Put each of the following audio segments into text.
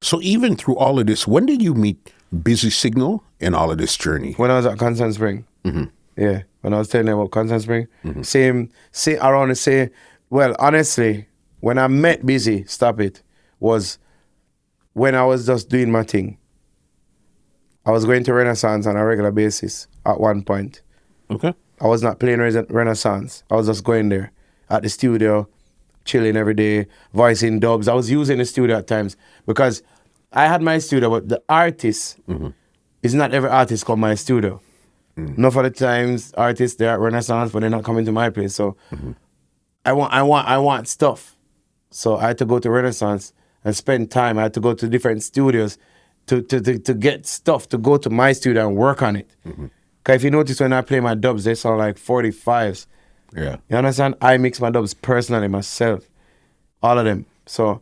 So even through all of this, when did you meet Busy Signal in all of this journey? When I was at Constant Spring. Mm-hmm. Yeah, when I was telling you about Constant Spring. Same around the same. Well, honestly, when I met Busy, Stop It, was when I was just doing my thing. I was going to Renaissance on a regular basis at one point. Okay. I was not playing Renaissance. I was just going there at the studio, chilling every day, voicing dubs. I was using the studio at times because I had my studio, but the artist is not every artist come my studio. Enough of the times artists they're at Renaissance, but they're not coming to my place. So I want stuff. So I had to go to Renaissance and spend time. I had to go to different studios to get stuff to go to my studio and work on it. Because if you notice when I play my dubs, they sound like 45s. Yeah. You understand? I mix my dubs personally myself. All of them. So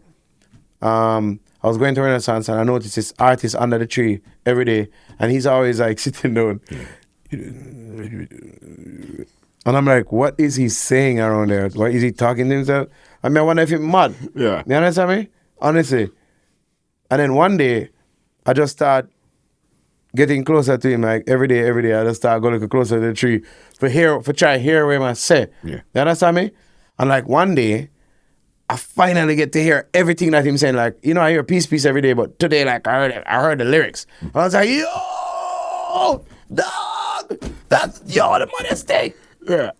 I was going to Renaissance and I noticed this artist under the tree every day. And he's always like sitting down. And I'm like, what is he saying around there? What is he talking to himself? I mean, I wonder if he's mad. Yeah. You understand me? Honestly. And then one day, I just start getting closer to him, like every day, I just start going closer to the tree for try to hear what I say. Yeah. You understand me? And like one day, I finally get to hear everything that him saying. Like, you know, I hear peace every day, but today, like, I heard the lyrics. I was like, yo, dog, that's the moneyest thing. Yeah.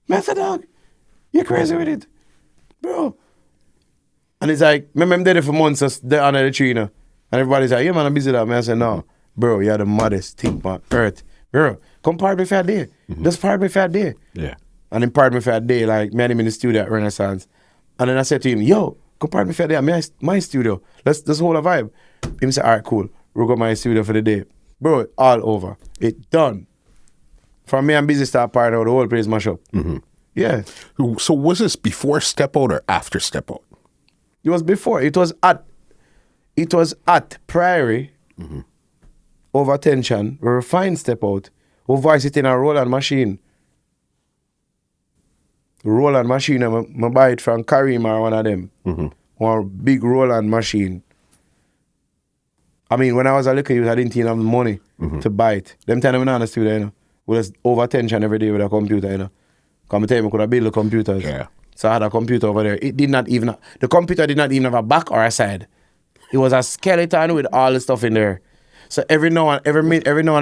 Man, I said, dog, you crazy with it, bro. And he's like, remember I'm there for months, just there under the tree, you know. And everybody's like, yeah, man, I'm busy that. Man, I said, no, bro, you're the maddest thing on earth. Bro, come part me for a day. Just part me for a day. Yeah. And then part me for a day, like, me and him in the studio at Renaissance. And then I said to him, yo, come part me for a day at my studio. Let's hold a vibe. Him said, all right, cool. We'll go to my studio for the day. Bro, all over. It done. From me and Busy start part out, the whole place mash up. Yeah. So was this before Step Out or after Step Out? It was before. It was at Priory, over Tension, we refined Step Out, we voice it in a Roland machine. Roland machine, I buy it from Karim or one of them. One big Roland machine. I mean, when I was a little youth, I didn't even have the money to buy it. Them time I'm not in the studio, you know. We was over Tension every day with a computer, you know. Come tell me, I could have built the computers. Yeah. So I had a computer over there. The computer did not even have a back or a side. It was a skeleton with all the stuff in there. So every now and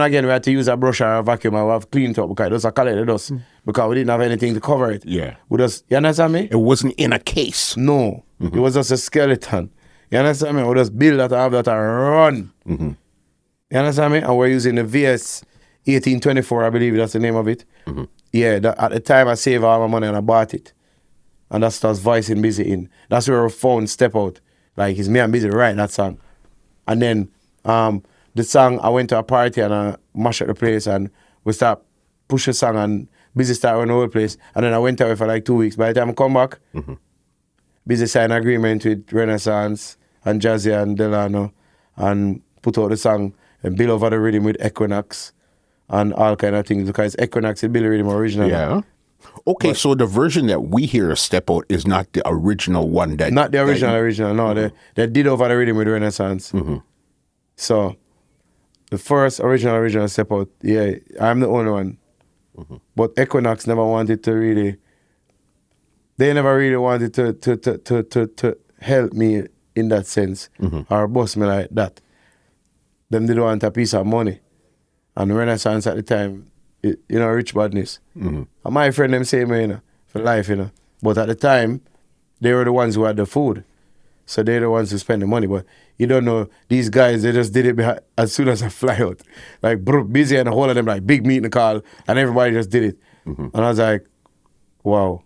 again we had to use a brush or a vacuum and we have cleaned it up because it was a collected dust. Because we didn't have anything to cover it. Yeah. We just, you understand me? It wasn't in a case. No. It was just a skeleton. You understand me? We just build that and have that and run. You understand me? And we're using the VS 1824, I believe that's the name of it. Yeah, at the time I saved all my money and I bought it. And that's voicing Busy in. That's where we found Step Out. Like, it's me and Busy writing that song. And then the song, I went to a party and I mashed up the place and we start push the song and Busy started on the whole place. And then I went away for like 2 weeks. By the time I come back, Busy signed an agreement with Renaissance and Jazzy and Delano and put out the song and build over the rhythm with Equinox and all kind of things because Equinox is build the rhythm originally. Yeah. Okay, so the version that we hear of Step Out is not the original one that... Not the original, no. They did over the rhythm with Renaissance. So, the first original Step Out, yeah, I'm the only one. But Equinox never wanted to really... They never really wanted to help me in that sense or boss me like that. Them didn't want a piece of money. And Renaissance at the time, you know, rich badness. And my friend them say me, you know, for life, you know. But at the time, they were the ones who had the food. So they're the ones who spend the money. But you don't know, these guys, they just did it as soon as I fly out. Like, bro, Busy and the whole of them, like, big meeting call, and everybody just did it. And I was like, wow.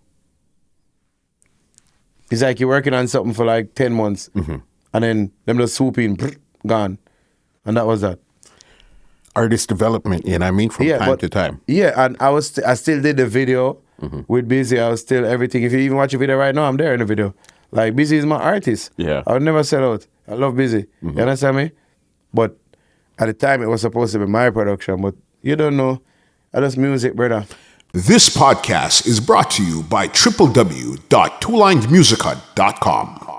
It's like you're working on something for like 10 months, and then them just swoop in, gone. And that was that. Artist development, you know what I mean, from time to time. Yeah, and I still did the video with Busy. I was still everything. If you even watch a video right now, I'm there in the video. Like, Busy is my artist. Yeah. I would never sell out. I love Busy. You understand me? But at the time, it was supposed to be my production. But you don't know. I just music, brother. This podcast is brought to you by www.twolinedmusichut.com.